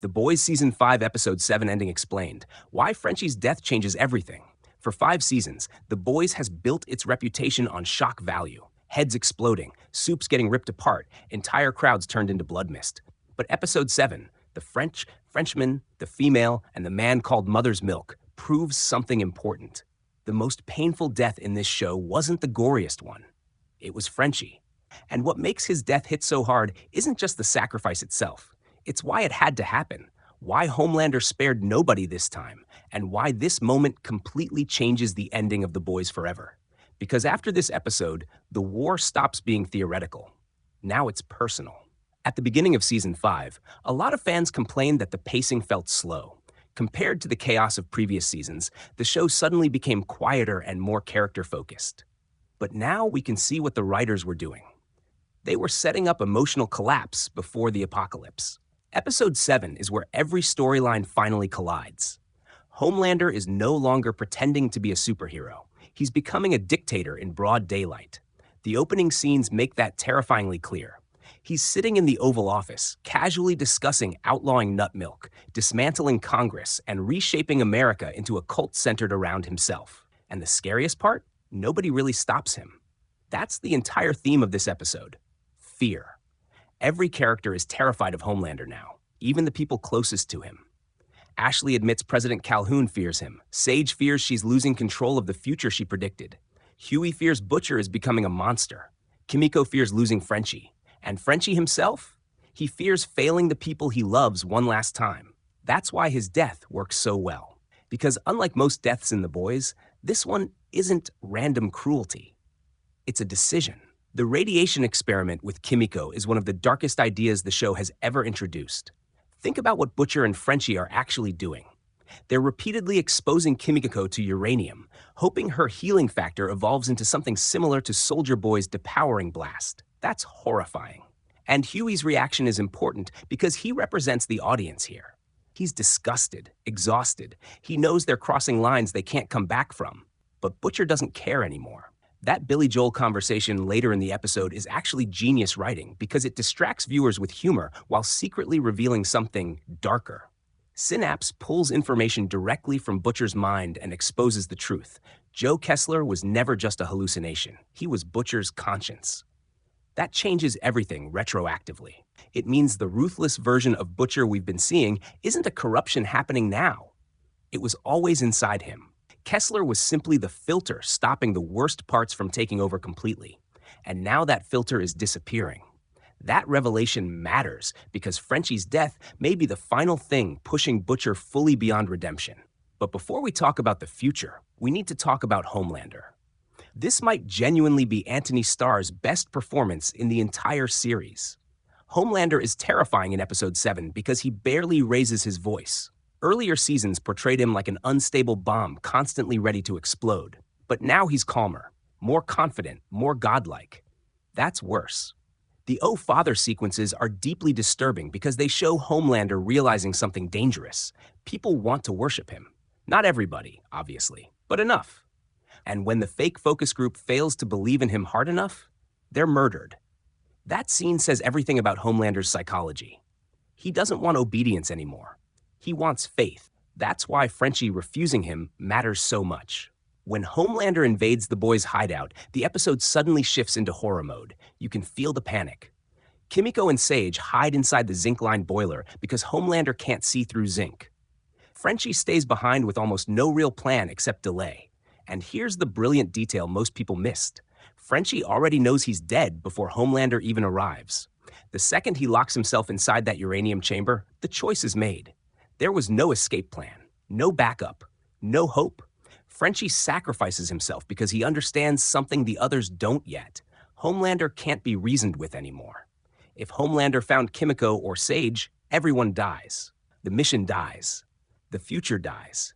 The Boys Season 5, Episode 7 ending explained why Frenchie's death changes everything. For 5 seasons, The Boys has built its reputation on shock value. Heads exploding, soups getting ripped apart, entire crowds turned into blood mist. But Episode 7, the Frenchman, the female, and the man called Mother's Milk, proves something important. The most painful death in this show wasn't the goriest one. It was Frenchie. And what makes his death hit so hard isn't just the sacrifice itself. It's why it had to happen, why Homelander spared nobody this time, and why this moment completely changes the ending of The Boys forever. Because after this episode, the war stops being theoretical. Now it's personal. At the beginning of Season 5, a lot of fans complained that the pacing felt slow. Compared to the chaos of previous seasons, the show suddenly became quieter and more character-focused. But now we can see what the writers were doing. They were setting up emotional collapse before the apocalypse. Episode 7 is where every storyline finally collides. Homelander is no longer pretending to be a superhero. He's becoming a dictator in broad daylight. The opening scenes make that terrifyingly clear. He's sitting in the Oval Office, casually discussing outlawing nut milk, dismantling Congress, and reshaping America into a cult centered around himself. And the scariest part? Nobody really stops him. That's the entire theme of this episode. Fear. Every character is terrified of Homelander now, even the people closest to him. Ashley admits President Calhoun fears him. Sage fears she's losing control of the future she predicted. Huey fears Butcher is becoming a monster. Kimiko fears losing Frenchie. And Frenchie himself? He fears failing the people he loves one last time. That's why his death works so well. Because unlike most deaths in The Boys, this one isn't random cruelty. It's a decision. The radiation experiment with Kimiko is one of the darkest ideas the show has ever introduced. Think about what Butcher and Frenchie are actually doing. They're repeatedly exposing Kimiko to uranium, hoping her healing factor evolves into something similar to Soldier Boy's depowering blast. That's horrifying. And Huey's reaction is important because he represents the audience here. He's disgusted, exhausted. He knows they're crossing lines they can't come back from. But Butcher doesn't care anymore. That Billy Joel conversation later in the episode is actually genius writing because it distracts viewers with humor while secretly revealing something darker. Synapse pulls information directly from Butcher's mind and exposes the truth. Joe Kessler was never just a hallucination. He was Butcher's conscience. That changes everything retroactively. It means the ruthless version of Butcher we've been seeing isn't a corruption happening now. It was always inside him. Kessler was simply the filter stopping the worst parts from taking over completely. And now that filter is disappearing. That revelation matters because Frenchie's death may be the final thing pushing Butcher fully beyond redemption. But before we talk about the future, we need to talk about Homelander. This might genuinely be Anthony Starr's best performance in the entire series. Homelander is terrifying in Episode 7 because he barely raises his voice. Earlier seasons portrayed him like an unstable bomb constantly ready to explode. But now he's calmer, more confident, more godlike. That's worse. The Oh Father sequences are deeply disturbing because they show Homelander realizing something dangerous. People want to worship him. Not everybody, obviously, but enough. And when the fake focus group fails to believe in him hard enough, they're murdered. That scene says everything about Homelander's psychology. He doesn't want obedience anymore. He wants faith. That's why Frenchie refusing him matters so much. When Homelander invades the boys' hideout, the episode suddenly shifts into horror mode. You can feel the panic. Kimiko and Sage hide inside the zinc-lined boiler because Homelander can't see through zinc. Frenchie stays behind with almost no real plan except delay. And here's the brilliant detail most people missed. Frenchie already knows he's dead before Homelander even arrives. The second he locks himself inside that uranium chamber, the choice is made. There was no escape plan, no backup, no hope. Frenchie sacrifices himself because he understands something the others don't yet. Homelander can't be reasoned with anymore. If Homelander found Kimiko or Sage, everyone dies. The mission dies. The future dies.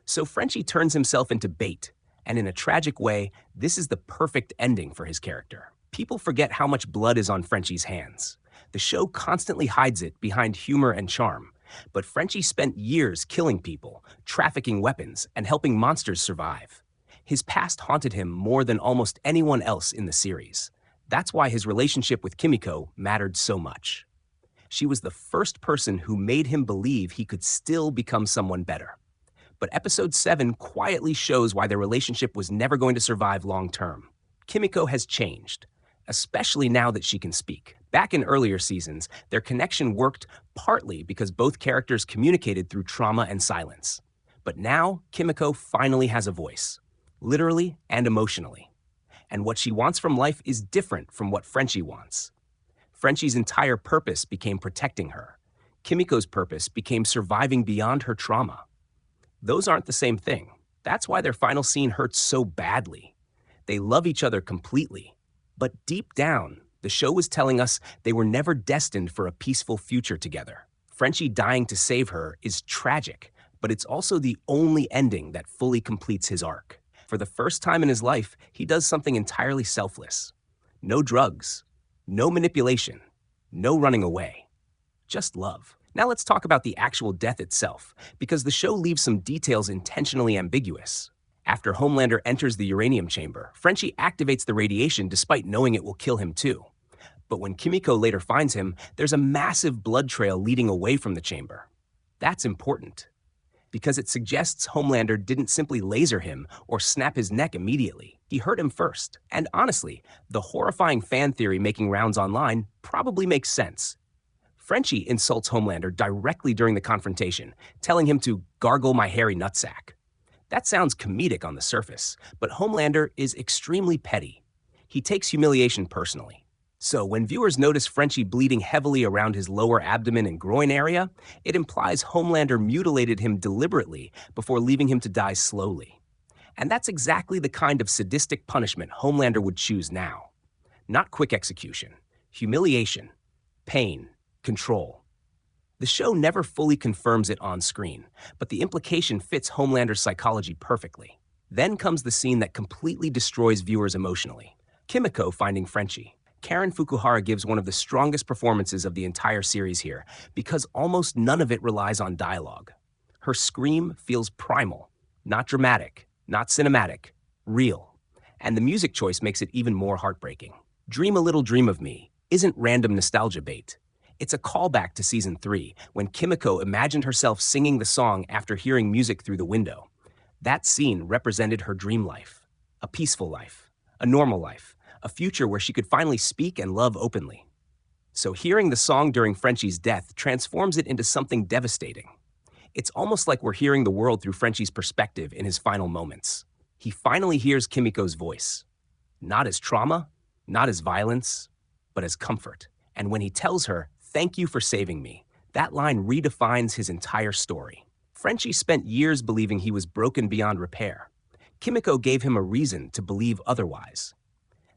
So Frenchie turns himself into bait, and in a tragic way, this is the perfect ending for his character. People forget how much blood is on Frenchie's hands. The show constantly hides it behind humor and charm. But Frenchie spent years killing people, trafficking weapons, and helping monsters survive. His past haunted him more than almost anyone else in the series. That's why his relationship with Kimiko mattered so much. She was the first person who made him believe he could still become someone better. But episode 7 quietly shows why their relationship was never going to survive long term. Kimiko has changed, especially now that she can speak. Back in earlier seasons, their connection worked partly because both characters communicated through trauma and silence. But now, Kimiko finally has a voice, literally and emotionally. And what she wants from life is different from what Frenchie wants. Frenchie's entire purpose became protecting her. Kimiko's purpose became surviving beyond her trauma. Those aren't the same thing. That's why their final scene hurts so badly. They love each other completely. But deep down, the show was telling us they were never destined for a peaceful future together. Frenchie dying to save her is tragic, but it's also the only ending that fully completes his arc. For the first time in his life, he does something entirely selfless. No drugs, no manipulation, no running away. Just love. Now let's talk about the actual death itself, because the show leaves some details intentionally ambiguous. After Homelander enters the uranium chamber, Frenchie activates the radiation despite knowing it will kill him too. But when Kimiko later finds him, there's a massive blood trail leading away from the chamber. That's important, because it suggests Homelander didn't simply laser him or snap his neck immediately. He hurt him first. And honestly, the horrifying fan theory making rounds online probably makes sense. Frenchie insults Homelander directly during the confrontation, telling him to gargle my hairy nutsack. That sounds comedic on the surface, but Homelander is extremely petty. He takes humiliation personally. So when viewers notice Frenchie bleeding heavily around his lower abdomen and groin area, it implies Homelander mutilated him deliberately before leaving him to die slowly. And that's exactly the kind of sadistic punishment Homelander would choose now. Not quick execution, humiliation, pain, control. The show never fully confirms it on screen, but the implication fits Homelander's psychology perfectly. Then comes the scene that completely destroys viewers emotionally. Kimiko finding Frenchie. Karen Fukuhara gives one of the strongest performances of the entire series here, because almost none of it relies on dialogue. Her scream feels primal, not dramatic, not cinematic, real. And the music choice makes it even more heartbreaking. Dream a Little Dream of Me isn't random nostalgia bait. It's a callback to Season 3, when Kimiko imagined herself singing the song after hearing music through the window. That scene represented her dream life, a peaceful life, a normal life, a future where she could finally speak and love openly. So hearing the song during Frenchie's death transforms it into something devastating. It's almost like we're hearing the world through Frenchie's perspective in his final moments. He finally hears Kimiko's voice, not as trauma, not as violence, but as comfort. And when he tells her, "Thank you for saving me," that line redefines his entire story. Frenchie spent years believing he was broken beyond repair. Kimiko gave him a reason to believe otherwise.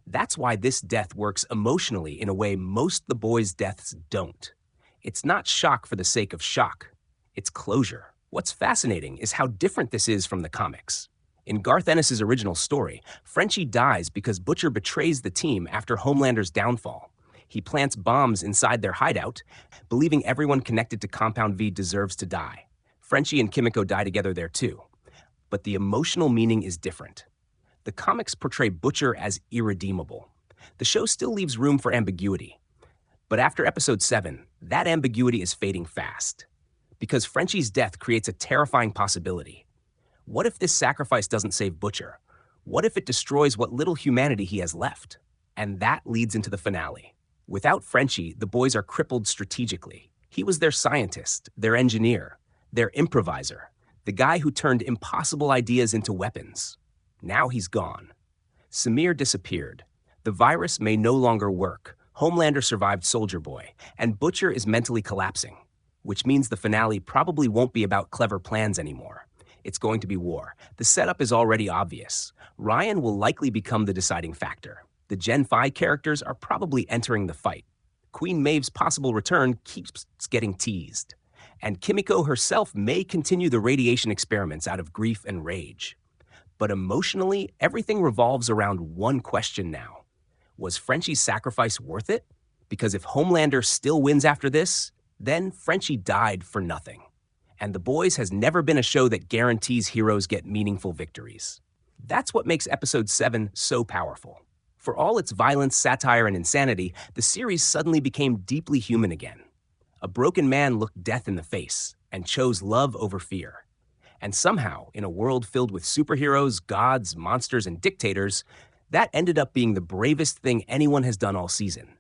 That's why this death works emotionally in a way most the boys' deaths don't. It's not shock for the sake of shock. It's closure. What's fascinating is how different this is from the comics. In Garth Ennis's original story, Frenchie dies because Butcher betrays the team after Homelander's downfall. He plants bombs inside their hideout, believing everyone connected to Compound V deserves to die. Frenchie and Kimiko die together there too. But the emotional meaning is different. The comics portray Butcher as irredeemable. The show still leaves room for ambiguity. But after episode 7, that ambiguity is fading fast. Because Frenchie's death creates a terrifying possibility. What if this sacrifice doesn't save Butcher? What if it destroys what little humanity he has left? And that leads into the finale. Without Frenchie, the boys are crippled strategically. He was their scientist, their engineer, their improviser, the guy who turned impossible ideas into weapons. Now he's gone. Samir disappeared. The virus may no longer work. Homelander survived Soldier Boy, and Butcher is mentally collapsing, which means the finale probably won't be about clever plans anymore. It's going to be war. The setup is already obvious. Ryan will likely become the deciding factor. The Gen 5 characters are probably entering the fight. Queen Maeve's possible return keeps getting teased. And Kimiko herself may continue the radiation experiments out of grief and rage. But emotionally, everything revolves around one question now. Was Frenchie's sacrifice worth it? Because if Homelander still wins after this, then Frenchie died for nothing. And The Boys has never been a show that guarantees heroes get meaningful victories. That's what makes episode 7 so powerful. For all its violence, satire, and insanity, the series suddenly became deeply human again. A broken man looked death in the face and chose love over fear. And somehow, in a world filled with superheroes, gods, monsters, and dictators, that ended up being the bravest thing anyone has done all season.